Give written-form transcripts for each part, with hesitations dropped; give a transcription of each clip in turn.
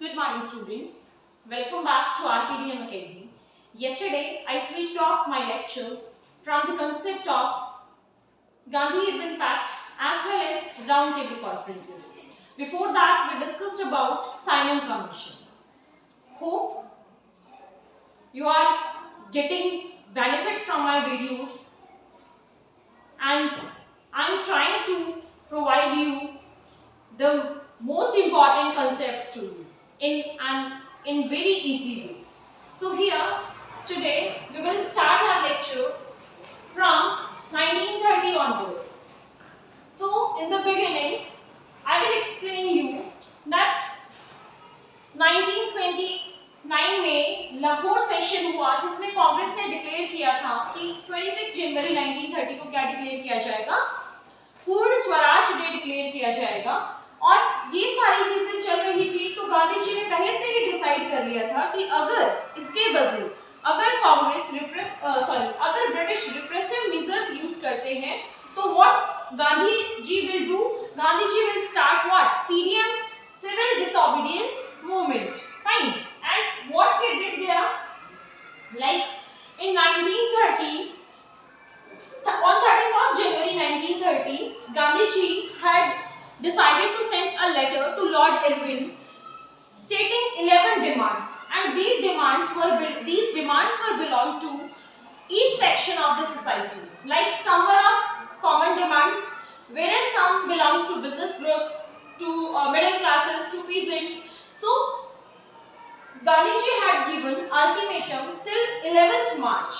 Good morning, students. Welcome back to RPDM Academy. Yesterday, I switched off my lecture from the concept of Gandhi-Irwin Pact as well as roundtable conferences. Before that, we discussed about Simon Commission. Hope you are getting benefit from my videos, and I'm trying to provide you the most important concepts to you in very easy way. So here today we will start our lecture from 1930 onwards. So in the beginning I will explain you that 1929 में Lahore session हुआ जिसमें कांग्रेस ने declare किया था कि 26 जनवरी 1930 को क्या declare किया जाएगा, पूर्ण स्वराज डे डिक्लेयर किया जाएगा। और ये सारी चीजें चल रही थी तो गांधी जी ने पहले से ही डिसाइड कर लिया था कि अगर इसके बदले अगर अगर ब्रिटिश रिप्रेसिव मेजर्स यूज करते हैं तो what Gandhi ji will do, Gandhi ji will start what CDM, civil disobedience movement. Fine. And what he did there, like in 1930, on 31st January 1930, Gandhi ji had decided to send a letter to Lord Irwin stating 11 demands, and these demands were belong to each section of the society. Like some were of common demands, whereas some belongs to business groups, to middle classes, to peasants. So Gandhiji had given ultimatum till 11th March.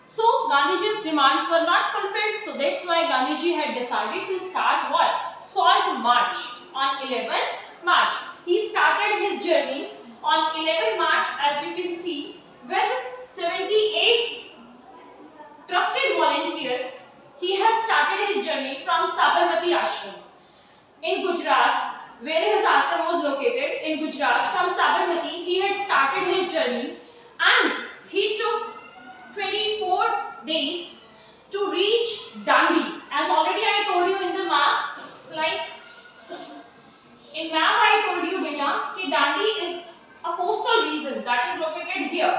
So Gandhiji's demands were not fulfilled, so that's why Gandhiji had decided to start what? Salt March on 11th March. He started his journey on 11th March, as you can see, with 78 trusted volunteers. He has started his journey from Sabarmati Ashram in Gujarat, where his ashram was located in Gujarat. From Sabarmati, he had started his journey, and he took 24 days to reach Dandi. As already I told you in the map, like in map I told you beta कि Dandi is a coastal region that is located here.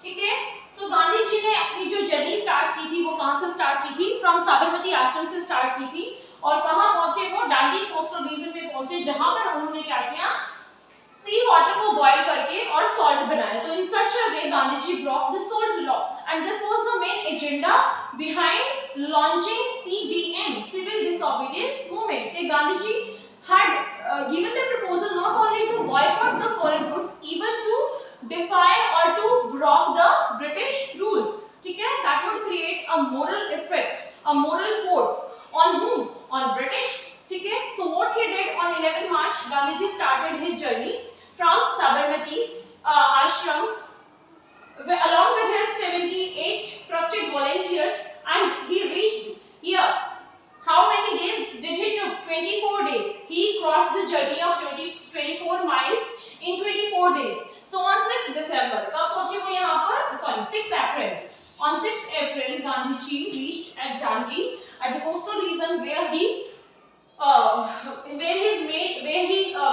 ठीक है? So Gandhi ji ने अपनी जो journey start की थी वो कहाँ से स्टार्ट की थी? फ्रॉम साबरमती आश्रम से स्टार्ट की थी और कहाँ पहुंचे वो? डांडी कोस्टल रीजन में पहुंचे, जहां पर उन्होंने क्या किया? सी वाटर को बॉयल करके और सॉल्ट बनाया. So in such a way Gandhi ji brought the salt law, and this was the main agenda behind launching CDM, civil disobedience movement. कि Gandhi ji had given the proposal not only to boycott the foreign goods, even to defy or to block the British rules. ठीक है? That would create a moral effect, a moral force on whom? On British. ठीक है? So what he did on 11 March, Gandhi ji started his journey from Sabarmati ashram along with his 78 trusted volunteers, and he reached here. How many days did he took? 24 days. He crossed the journey of 24 miles in 24 days. So on 6 December, कब पहुंचे वो यहाँ पर? Sorry, 6 April. On 6 April, Gandhi ji reached at Dandi, at the coastal region where he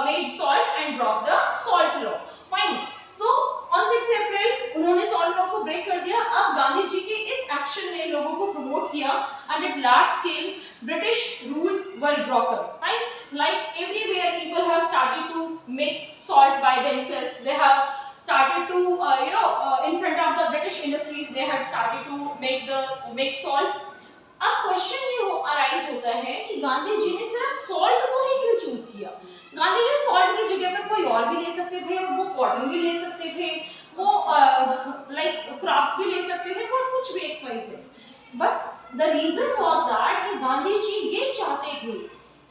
made salt and brought the salt law. Fine. So on 6 April उन्होंने salt law को break कर दिया. अब गांधी जी के इस action ने लोगों को promote किया, and at large scale British rule were broken. Fine. Like everywhere people have started to make salt by themselves. They have started to in front of the British industries they have started to make salt. अब question ये arise होता है कि गांधी जी ने सिर्फ salt को ही क्यों choose किया? गांधी जी सॉल्ट की जगह पर कोई और भी ले सकते थे, वो कॉटन भी ले सकते थे, वो लाइक क्रॉप्स भी ले सकते थे, कोई कुछ भी XYZ. But the reason was that कि गांधी जी ये चाहते थे,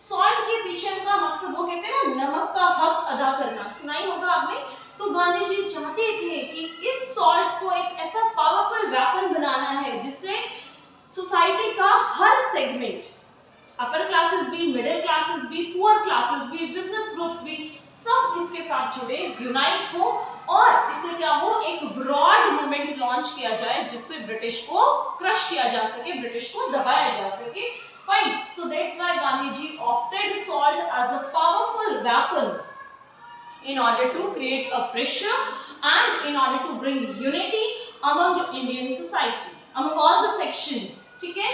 सॉल्ट के पीछे उनका मकसद, वो कहते हैं ना नमक का हक अदा करना, सुनाई होगा आपने. तो गांधी जी चाहते थे कि इस सॉल्ट को एक ऐसा पावरफुल वेपन बनाना है जिससे सोसाइटी का हर सेगमेंट, अपर क्लासेस भी, मिडिल क्लासेस भी, पुअर क्लासेस भी, बिजनेस ग्रुप्स भी, सब इसके साथ जुड़े, यूनाइट हो और इससे क्या हो, एक ब्रॉड मूवमेंट लॉन्च किया जाए जिससे ब्रिटिश को क्रश किया जा सके, ब्रिटिश को दबाया जा सके. Fine. So that's why Gandhi ji opted salt as a powerful weapon in order to create a pressure and in order to bring unity among Indian society, among all the sections. ठीक है?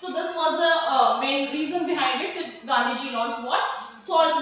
So this was the main reason behind it that Gandhi ji launched what? Salt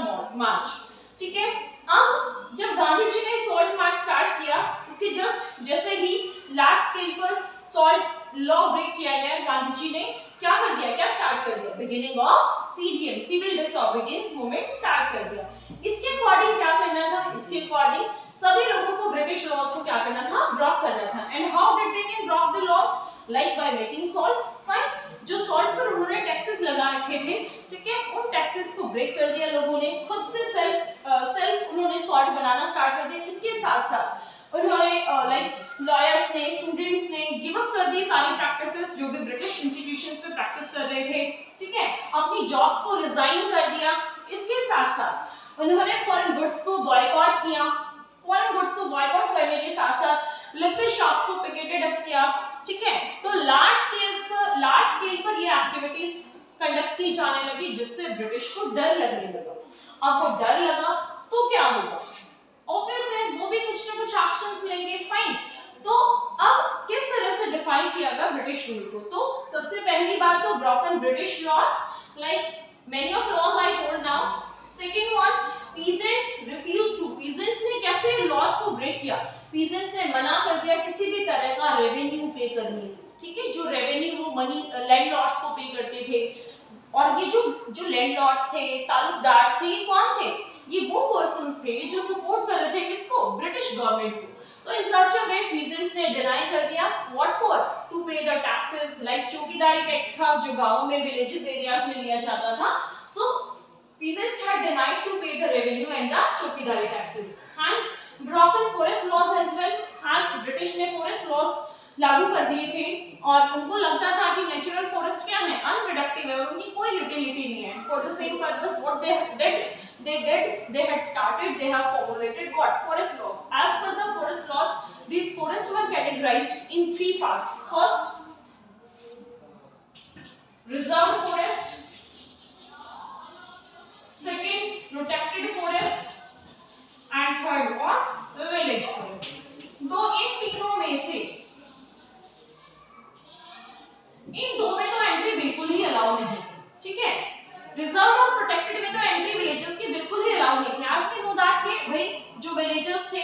march. ठीक है? अब जब गांधी जी ने salt march start किया, उसके just जैसे ही लार्ज स्केल पर सॉल्ट लॉ ब्रेक किया गया, गांधी जी ने क्या कर दिया, क्या स्टार्ट कर दिया? Beginning of CDM, civil disobedience movement start कर दिया। इसके अकॉर्डिंग क्या करना था? इसके अकॉर्डिंग सभी लोगों को ब्रिटिश लॉज को क्या करना था? ब्रेक करना था। And how did they can break the laws? Like by making salt fine. जो सॉल्ट पर उन्होंने टैक्सेस लगा रखे थे, ठीक है, उन टैक्सेस को ब्रेक कर दिया लोगों ने, खुद से सेल्फ उन्होंने सॉल्ट बनाना स्टार्ट कर दिया। इसके साथ साथ उन्होंने लाइक लॉयर्स ने, स्टूडेंट्स ने गिव अप कर दी सारी प्रैक्टिसेस जो भी ब्रिटिश इंस्टीट्यूशंस में प्रैक्टिस कर रहे थे, ठीक है, अपनी जॉब्स को रिजाइन कर दिया। इसके साथ साथ उन्होंने फॉरेन गुड्स को बॉयकॉट किया। फॉरेन गुड्स को बॉयकॉट करने के साथ साथ लिक्विड शॉप्स को पिकेटेड अप किया, ठीक है। तो लार्ज स्केल पर ये एक्टिविटीज कंडक्ट की जाने लगी, जिससे ब्रिटिश को डर लगने लगा। अब वो डर लगा तो क्या होगा? ऑब्वियस है, वो भी कुछ ना कुछ एक्शंस लेंगे, फाइन। तो अब किस तरह से डिफाइन किया गया ब्रिटिश रूल को? तो सबसे पहली बात तो broken British laws, like many of laws I told now. Second one, peasants refuse to, peasants ने कैसे लॉज को ब्रेक किया? पीजेंट्स ने मना कर दिया किसी भी तरह का रेवेन्यू पे करने से, ठीक है, जो रेवेन्यू वो मनी लैंडलॉर्ड्स को पे करते थे। और ये जो लैंडलॉर्ड्स थे, तालुकदार थे, ये कौन थे? ये वो पर्संस थे जो सपोर्ट कर रहे थे किसको? ब्रिटिश गवर्नमेंट को। सो इन सच अ वे पीजेंट्स ने डिनाई कर दिया, what for? To pay the taxes, like चौकीदारी tax था जो गांवों में, विलेजेस एरियाज में लिया जाता था। सो peasants had denied to pay the revenue and the chokidari taxes, and broken forest laws as well, as British ने forest laws लागू कर दिए थे। और उनको लगता था कि नेचुरल फॉरेस्ट क्या है? अनप्रोडक्टिव है और उनकी कोई यूटिलिटी नहीं है। For the same purpose what they had started, they have formulated what? Forest laws. As per the forest laws, these forests were categorized in 3 parts. First, reserved forest, second, protected forest, and third was village forest. तो इन तीनों में से इन दो में तो entry बिल्कुल ही allow नहीं थी, ठीक है। रिजर्व और प्रोटेक्टेड में तो एंट्री विलेजेस की बिल्कुल ही अलाउ नहीं थी। आज वी नो दैट के भाई जो विलेजेस थे,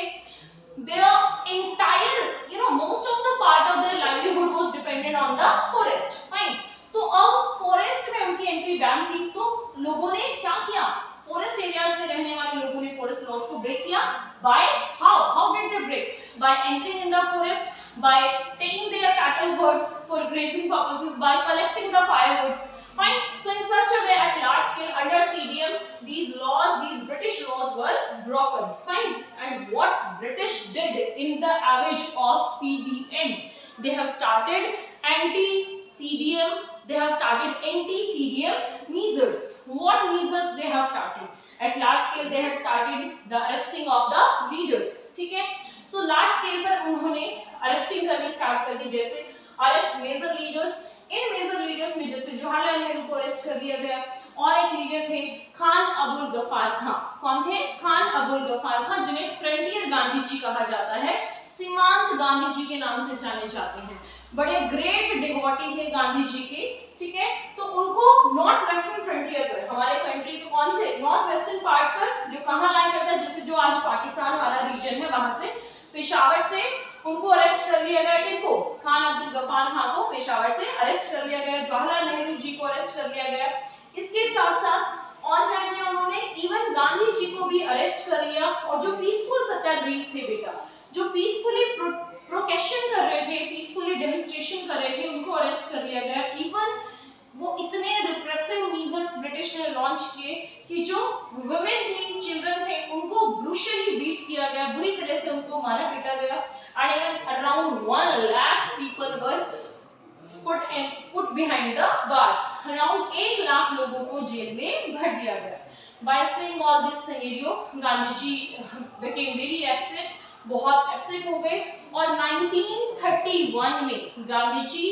their entire, most of the part of their livelihood was dependent on the forest, fine। तो अब फॉरेस्ट में उनकी एंट्री बैन थी, तो लोगों ने क्या किया? फॉरेस्ट एरियाज में रहने वाले लोगों ने फॉरेस्ट लॉज को ब्रेक किया। By how did they break? By entering in the forest, by taking their cattle herds for grazing purposes, by collecting the firewoods, fine। So in such a way, at large scale under CDM, these British laws were broken, fine। And what British did in the age of CDM, they have started anti-CDM, they have started anti-CDM measures. What measures they have started? At large scale, they had started the arresting of the leaders, ठीक है। So large scale पर उन्होंने arresting करनी start कर दी, जैसे arrest major leaders. इन major leaders में जैसे जवाहरलाल नेहरू को अरेस्ट कर लिया गया, और एक लीडर थे खान अबुल गफ्फार खां। कौन थे? खान अबुल गफ्फार खां, जिन्हें फ्रंटियर गांधी जी कहा जाता है, सीमांत गांधी जी के नाम से जाने जाते हैं। बड़े ग्रेट डिवोटी थे गांधी जी के, ठीक है। तो उनको नॉर्थ वेस्टर्न फ्रंटियर पर, हमारे कंट्री के कौन से नॉर्थ वेस्टर्न पार्ट पर, जो कहां लाया करता है, जैसे जो आज पाकिस्तान वाला रीजन है, वहां से पेशावर से उनको अरेस्ट कर लिया गया। किनको? खान अब्दुल गफ्फार खां को पेशावर से अरेस्ट कर लिया गया। जवाहरलाल नेहरू जी को अरेस्ट कर लिया गया। इसके साथ साथ और क्या किया उन्होंने? इवन गांधी जी को भी अरेस्ट कर लिया। और जो पीसफुल सत्याग्रही थे बेटा, जो पीसफुली प्रोटेस्ट कर रहे थे, पीसफुली डेमोन्स्ट्रेशन कर रहे थे, उनको अरेस्ट कर लिया गया। इवन वो इतने रिप्रेसिव मेजर्स ब्रिटिश ने लॉन्च किए कि जो वुमेन थी, चिल्ड्रन थे, उनको ब्रूशली बीट किया गया, बुरी तरह से उनको मारा पीटा गया। And even around 1 lakh people were put behind the bars. Around 1 lakh लोगों को जेल में भर दिया गया। By seeing all this scenario, Gandhi ji became very upset, बहुत अपसेट हो गए। और 1931 में Gandhi ji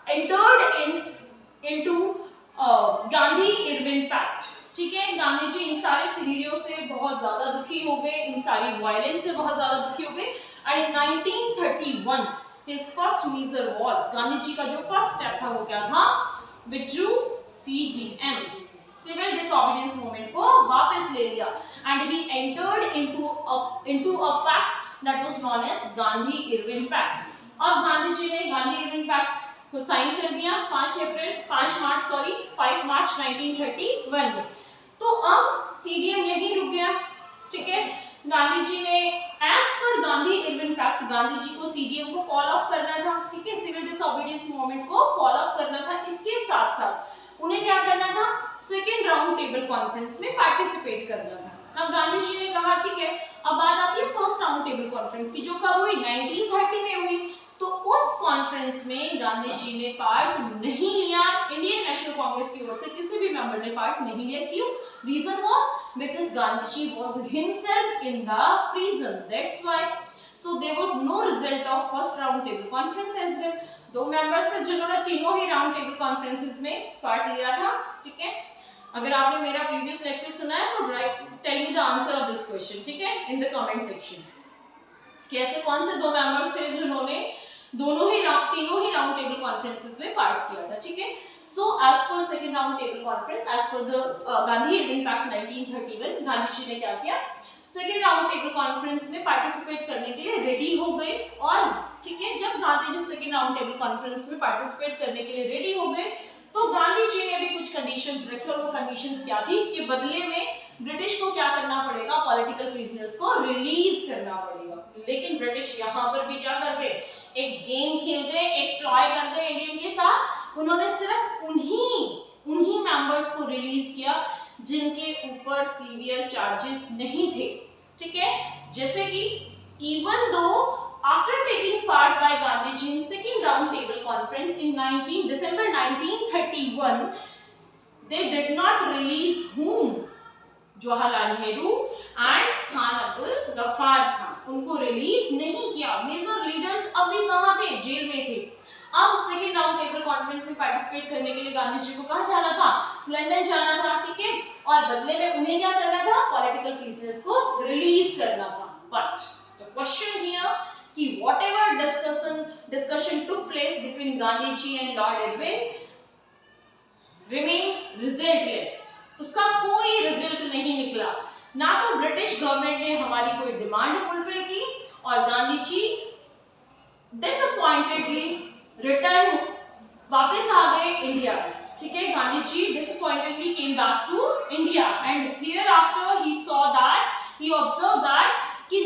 entered into Gandhi-Irwin Pact, ठीक है, गांधी जी इन सारे सिनेरियो से बहुत ज्यादा दुखी हो गए, इन सारी वायलेंस से बहुत ज्यादा दुखी हो गए। And in 1931 his first measure was, Gandhi ji का जो फर्स्ट स्टेप था वो क्या था, withdrew CDM, civil disobedience movement को वापस ले लिया, and he entered into a pact that was known as Gandhi Irwin pact. अब गांधी जी ने गांधी इरविन पैक्ट को साइन कर दिया 5 मार्च 1931 में। तो अब सीडीएम यही रुक गया, ठीक है। गांधी जी ने एज पर गांधी इरविन पैक्ट गांधी जी को सीडीएम को कॉल ऑफ करना था, ठीक है, सिविल डिसोबीडियंस मूवमेंट को कॉल ऑफ करना था। इसके साथ साथ उन्हें क्या करना था, सेकेंड राउंड टेबल कॉन्फ्रेंस में पार्टिसिपेट करना था। अब गांधी जी ने कहा ठीक है, अब बात आती है फर्स्ट राउंड टेबल कॉन्फ्रेंस की, जो कब हुई, 1930 में हुई। तो उस कॉन्फ्रेंस में गांधी जी ने पार्ट नहीं लिया, इंडियन नेशनल कांग्रेस की ओर से किसी भी मेंबर ने पार्ट नहीं लिया। क्यों? Reason was because Gandhi ji was himself in the prison, that's why. So there was no result of first round table conference as well. दो मेंबर्स थे जिन्होंने तीनों ही राउंड टेबल कॉन्फ्रेंसेस में पार्ट लिया था, ठीक है। अगर आपने मेरा प्रीवियस लेक्चर सुना है तो tell me the answer of this question, ठीक है, इन द कमेंट सेक्शन। कैसे कौन से दो मेंबर्स थे जिन्होंने तीनों ही राउंड टेबल कॉन्फ्रेंसेस में पार्ट किया था, ठीक है। So as for second round table conference, as for the Gandhi Irwin pact 1931, Gandhi ji ने क्या किया, सेकंड राउंड टेबल कॉन्फ्रेंस में पार्टिसिपेट करने के लिए रेडी हो गए। और ठीक है, जब गांधी जी सेकंड राउंड टेबल कॉन्फ्रेंस में पार्टिसिपेट करने के लिए रेडी हो गए तो गांधी जी ने भी कुछ कंडीशंस रखे, और वो कंडीशंस क्या थी कि बदले में ब्रिटिश को क्या करना पड़ेगा, पॉलिटिकल प्रिजनर्स को रिलीज करना पड़ेगा। लेकिन ब्रिटिश यहाँ पर भी क्या कर गए, एक गेम खेल गए, एक प्लॉय कर गए इंडियन के साथ। उन्होंने सिर्फ उन्हीं मेंबर्स को रिलीज किया जिनके ऊपर सीवियर चार्जेस नहीं थे, ठीक है। जैसे कि even though after taking part by Gandhi ji in second round table conference in December 1931, they did not release whom, Jawaharlal Nehru and Khan Abdul Ghaffar Khan, उनको रिलीज नहीं किया। मेजर लीडर्स अभी कहाँ थे, जेल में थे। अब सेकेंड राउंड टेबल कॉन्फ्रेंस में पार्टिसिपेट करने के लिए गांधी जी को कहाँ जाना था, लंदन जाना था, ठीक है। और बदले में उन्हें क्या करना था, पॉलिटिकल प्रिजनर्स को रिलीज करना था। बट द क्वेश्चन हियर कि whatever discussion took place between Gandhi ji and Lord Irwin remain resultless, उसका कोई रिजल्ट नहीं निकला। ना तो ब्रिटिश गवर्नमेंट ने हमारी कोई डिमांड फुलफिल की, और गांधी जी डिसअपॉइंटेडली रिटर्न वापस आ गए इंडिया, ठीक है। Gandhi ji disappointedly came back to India, and here after he saw that, he observe that कि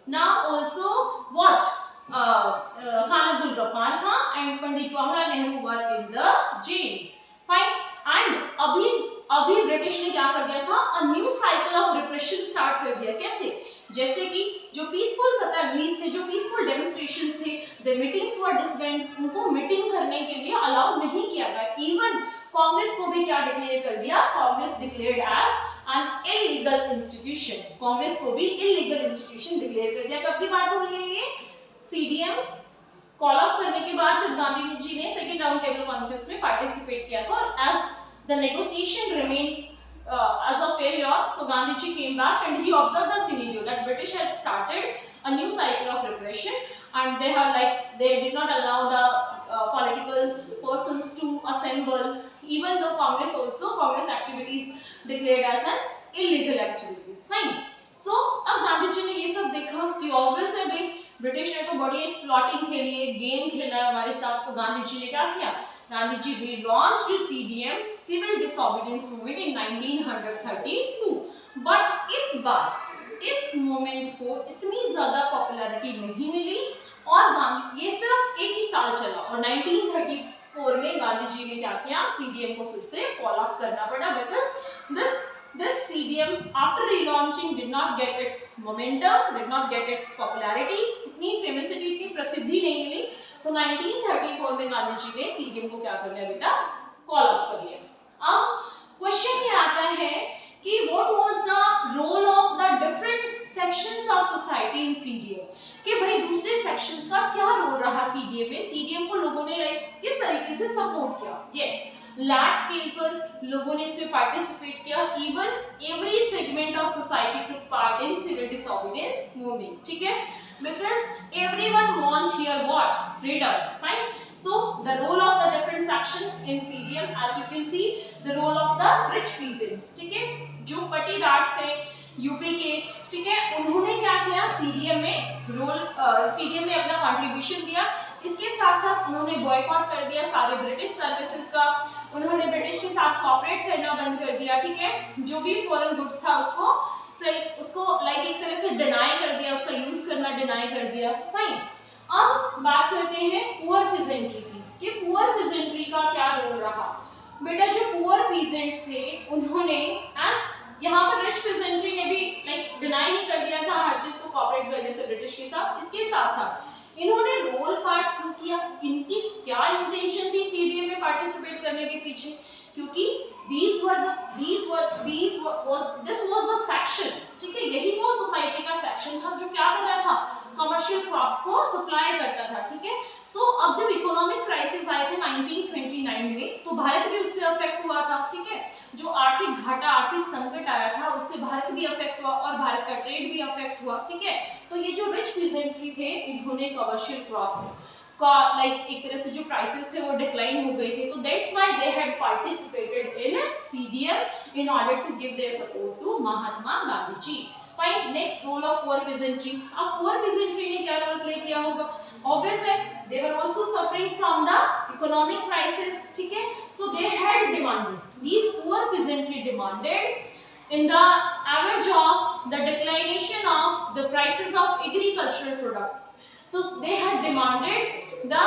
now also what Khan Abdul Ghaffar Khan and Pandit Jawaharlal Nehru were in the jail, fine। and अभी British ने क्या कर दिया था, a new cycle of repression start कर दिया। कैसे? जैसे कि जो पीसफुल सत्याग्रही थे, जो पीसफुल डेमोन्स्ट्रेशंस थे, the meetings were disbanded, उनको मीटिंग करने के लिए अलाउ नहीं किया गया। इवन कांग्रेस को भी क्या डिक्लेयर कर दिया, Congress declared as an illegal institution, Congress को भी illegal institution डिक्लेयर कर दिया। कब की बात हो रही है ये, सीडीएम कॉल ऑफ करने के बाद जब गांधी जी ने सेकेंड राउंड टेबल कॉन्फ्रेंस में पार्टिसिपेट किया था, और as the negotiation remain as a failure, so Gandhi ji came back and he observed the scenario that British had started a new cycle of repression, and they did not allow the political persons to assemble, even though Congress activities declared as an illegal activities, fine। So अब गांधी जी ने ये सब देखा कि obvious है भाई, British ने तो बड़ी एक प्लॉटिंग खेली है, गेम खेला है हमारे साथ। तो गांधी जी ने क्या किया, Gandhi ji relaunched CDM, civil disobedience movement in 1932। But इस बार इस मूवमेंट को इतनी ज्यादा पॉपुलैरिटी नहीं मिली, और गांधी ये सिर्फ एक ही साल चला, और 1934 में गांधी जी ने क्या किया, सीडीएम को फिर से कॉल ऑफ करना पड़ा, because this CDM after relaunching did not get its momentum, did not get its popularity, इतनी फेमसिटी, इतनी प्रसिद्धि नहीं मिली। तो 1934 में गांधी जी ने सीडीएम को क्या कर लिया बेटा, कॉल ऑफ कर लिया। अब क्वेश्चन ये आता है कि what was the role of the different sections of society in CDM, कि भाई दूसरे सेक्शंस का क्या रोल रहा सीडीएम में, सीडीएम को लोगों ने किस तरीके से सपोर्ट किया। यस, लार्ज स्केल पर लोगों ने इसमें पार्टिसिपेट किया। Even every segment of society took part in civil disobedience movement, ठीक है, because everyone wants here what, freedom, fine. So the role of the different sections in CDM, as you can see, the role of the rich peasants, ठीक है, जो पटीदार थे UP के, ठीक है, उन्होंने क्या किया, सीडीएम में अपना कंट्रीब्यूशन दिया। इसके साथ साथ उन्होंने बॉयकॉट कर दिया सारे ब्रिटिश सर्विसेज का, उन्होंने ब्रिटिश के साथ कॉपरेट करना बंद कर दिया, ठीक है, जो भी फॉरेन गुड्स था उसको लाइक एक तरह से डिनाई कर दिया, उसका यूज करना डिनाई कर दिया, फाइन। अब बात करते हैं पुअर पीजेंट्री की, कि पुअर पीजेंट्री का क्या रोल रहा। बेटा जो पुअर पीजेंट्स थे उन्होंने यहाँ पर रिच पीजेंट्री ने भी लाइक डिनाई ही कर दिया था हर चीज को कॉपरेट करने से ब्रिटिश के साथ। इसके साथ साथ इन्होंने रोल पार्ट क्यों किया, इनकी क्या इंटेंशन थी सीडीएम में पार्टिसिपेट करने के पीछे, क्योंकि this was the section, ठीक है, यही वो सोसाइटी का सेक्शन था जो क्या कर रहा था, कमर्शियल क्रॉप्स को सप्लाई करता था, ठीक है। सो अब जब इकोनॉमिक क्राइसिस आए थे 1929 में, तो भारत भी उससे अफेक्ट हुआ था, ठीक है, जो आर्थिक घाटा, आर्थिक संकट आया था उससे भारत भी अफेक्ट हुआ और भारत का ट्रेड भी अफेक्ट हुआ, ठीक है। तो ये जो रिच पीजेंट्री थे इन्होंने कमर्शियल क्रॉप्स का लाइक एक तरह से जो प्राइसेस थे वो डिक्लाइन हो गए थे, तो that's why they had participated in CDM in order to give their support to Mahatma Gandhi ji. Fine, next role of poor peasantry. अब पुअर पीजेंट्री ने क्या रोल प्ले किया होगा, ऑब्वियस है, they were also suffering from the economic crisis, ठीक है, so they had demanded, these poor peasantry demanded in the average of the declination of the prices of agricultural products. So they had demanded the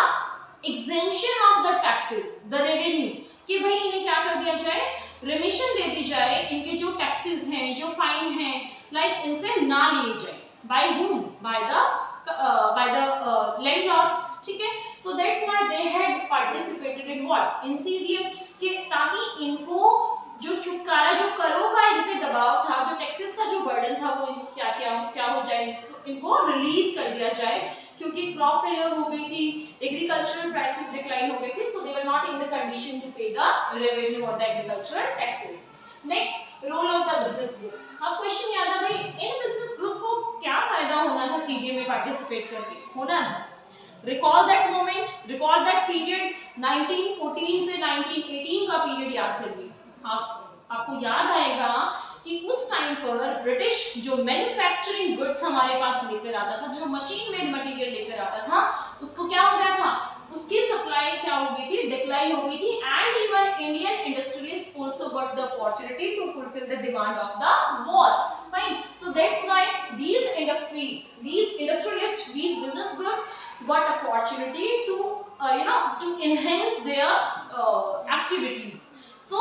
exemption of the taxes, the revenue, कि भाई इन्हें क्या कर दिया जाए, रेमिशन दे दी जाए, इनके जो टैक्सेस हैं, जो फाइन हैं, लाइक इनसे ना लिए जाए। By whom? by the landlords, ठीक है। So that's why they had participated in what? In CDM, कि ताकि इनको जो छुटकारा, जो करों का इन पे दबाव था, जो टैक्सेस का जो बर्डन था, वो क्या हो जाए, इनको रिलीज कर दिया जाए, क्योंकि क्रॉप फेलियर हो गई थी, एग्रीकल्चरल प्राइसेस डिक्लाइन हो गई थी, so they were not in the condition to pay the revenue और the agricultural taxes. Next, role of the business groups. अब क्वेश्चन याद है भाई, इन बिजनेस ग्रुप को क्या फायदा होना था सीडीएम में पार्टिसिपेट करके, होना था, recall that moment, recall that period, 1914 से 1918 का पीरियड याद करिए। आपको याद आएगा कि उस टाइम पर ब्रिटिश जो मैन्युफैक्चरिंग गुड्स हमारे पास लेकर आता था, जो मशीन मेड मटेरियल लेकर आता था, उसको क्या हो गया था, उसकी सप्लाई क्या हो गई थी, डिक्लाइन हो गई थी, and even Indian industrialist also got the opportunity to fulfil the demand of the war, fine. So that's why these industries, these industrialists, these business groups got opportunity to to enhance their activities. So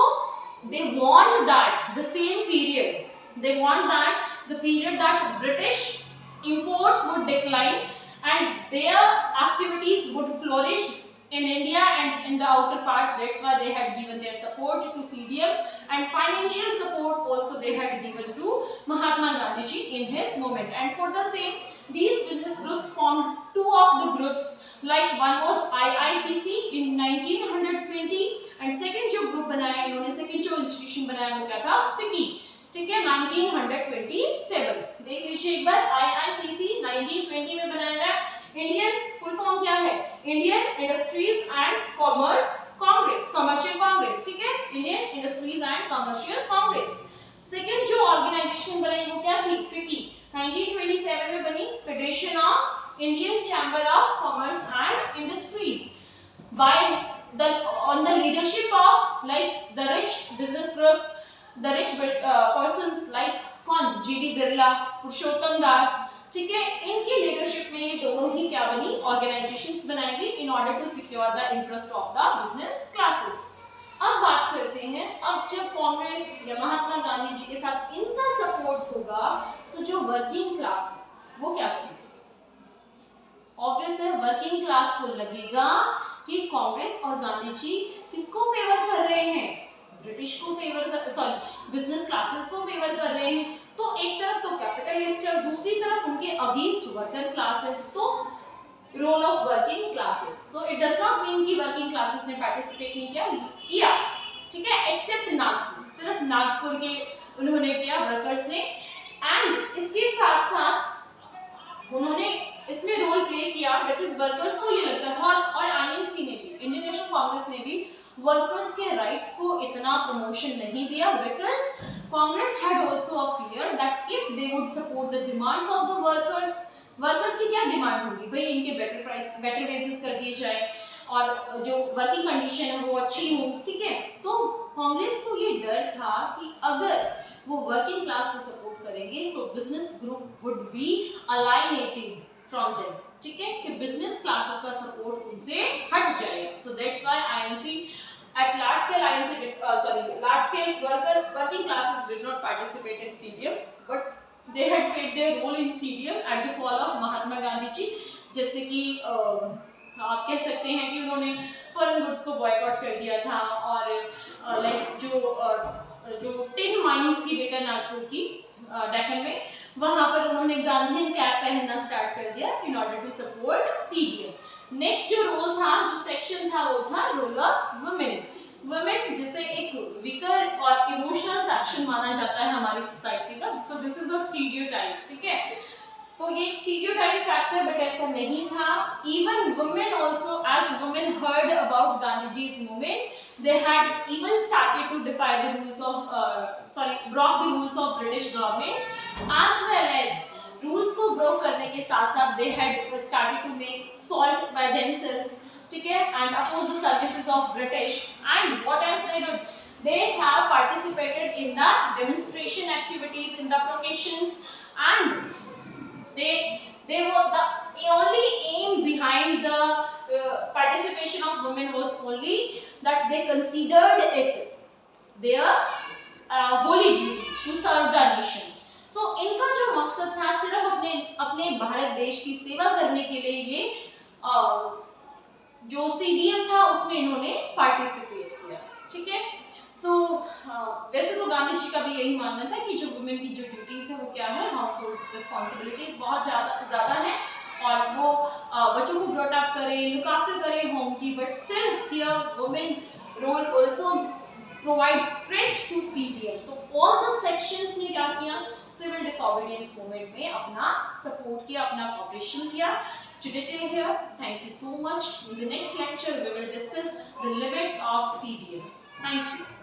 they want that the same period, they want that the period that British imports would decline and their activities would flourish in India and in the outer part. That's why they had given their support to CDM, and financial support also they had given to Mahatma Gandhi ji in his movement. And for the same, these business groups formed two of the groups, like one was IICC in 1920 and second जो group बनाया इन्होंने, second जो institution बनाया वो क्या था, फिकी, ठीक है, 1927। देख लीजिए एक बार, IICC 1920 में बनाया गया। इंडियन फुल फॉर्म क्या है, Indian industries and commerce Congress, commercial Congress, ठीक है, Indian industries and commercial Congress. Second जो ऑर्गेनाइजेशन बनाई वो क्या थी, फिकी, 1927 में बनी, federation of Indian chamber of commerce and industries, on the leadership of like the rich business groups, the rich persons like कौन, GD बिरला, पुरुषोत्तम दास, ठीक है, इनकी लीडरशिप में ये दोनों ही क्या बनी, ऑर्गेनाइजेशंस बनाई गई in order to secure the interest of the business classes. अब बात करते हैं, अब जब कांग्रेस या महात्मा गांधी जी के साथ इनका सपोर्ट होगा, तो जो वर्किंग क्लास है वो क्या करेगी, ऑब्वियस है, वर्किंग क्लास को लगेगा कि कांग्रेस और गांधी जी किसको फेवर कर रहे हैं, ब्रिटिश को फेवर कर, सॉरी बिजनेस क्लासेस को फेवर कर रहे हैं। तो एक तरफ तो कैपिटलिस्ट है और दूसरी तरफ उनके अगेंस्ट वर्कर क्लास है, तो role of working classes. So it does not mean कि वर्किंग क्लासेस ने पार्टिसिपेट नहीं किया, ठीक है, एक्सेप्ट नागपुर, सिर्फ नागपुर के उन्होंने किया वर्कर्स ने। एंड इसके साथ साथ उन्होंने इसमें रोल प्ले किया बिकॉज वर्कर्स को ये लगता था, और आईएनसी ने भी, इंडियन नेशनल कांग्रेस ने भी वर्कर्स के राइट्स को इतना प्रमोशन नहीं दिया, because Congress had also a fear that if they would support the demands of the workers, workers की क्या डिमांड होगी भाई, इनके बेटर प्राइस, बेटर वेजेस कर दिए जाए और जो वर्किंग कंडीशन है वो अच्छी हो, ठीक है। तो कांग्रेस को ये डर था कि अगर वो वर्किंग क्लास को सपोर्ट करेंगे so business group would be alienated from them, ठीक है, कि बिजनेस क्लासेस का सपोर्ट उनसे हट जाएगा। सो that's why INC at large scale large scale working classes did not participate in CDM, but they had played their role in CDM at the call of महात्मा गांधी जी। जैसे कि आप कह सकते हैं कि उन्होंने फॉरेन गुड्स को बॉयकॉट कर दिया था, और लाइक जो टिन माइंस की बेटा नागपुर की डेक्कन में, वहां पर उन्होंने गांधीयन कैप पहनना स्टार्ट कर दिया in order to support CDM. Next जो रोल था, जो सेक्शन था, वो था रोल ऑफ वुमेन। वुमेन जिसे एक वीकर और इमोशनल सेक्शन माना जाता है हमारी सोसाइटी का, so this is a stereotype, ठीक है। तो ये एक स्टीरियोटाइप फैक्ट है, बट ऐसा नहीं था। Even women also, as women heard about Gandhiji's movement, they had even started to defy the rules of broke the rules of British government, as well as rules को ब्रोक करने के साथ साथ they had started to make salt by themselves, ठीक है, and oppose the services of British। and what else they did, they have participated in the demonstration activities, in the processions, and they were the only aim behind the participation of women was only that they considered it their holy duty to serve the nation। so इनका जो मकसद था सिर्फ अपने भारत देश की सेवा करने के लिए ये जो सीडीएम था उसमें इन्होंने पार्टिसिपेट किया, ठीक है। सो वैसे तो गांधी जी का भी यही मानना था कि जो वुमेन की जो ड्यूटीज है वो क्या है, हाउस होल्ड रिस्पॉन्सिबिलिटीज बहुत ज़्यादा है, और वो बच्चों को ब्रॉट अप करें, लुक आफ्टर करें होम की, but still here women role also provide strength to CDM. तो ऑल द सेक्शंस ने क्या किया, सिविल डिसोबीडियंस मूवमेंट में अपना सपोर्ट किया, अपना कोऑपरेशन किया। To detail here, thank you so much. In the next lecture, we will discuss the limits of CDM. Thank you.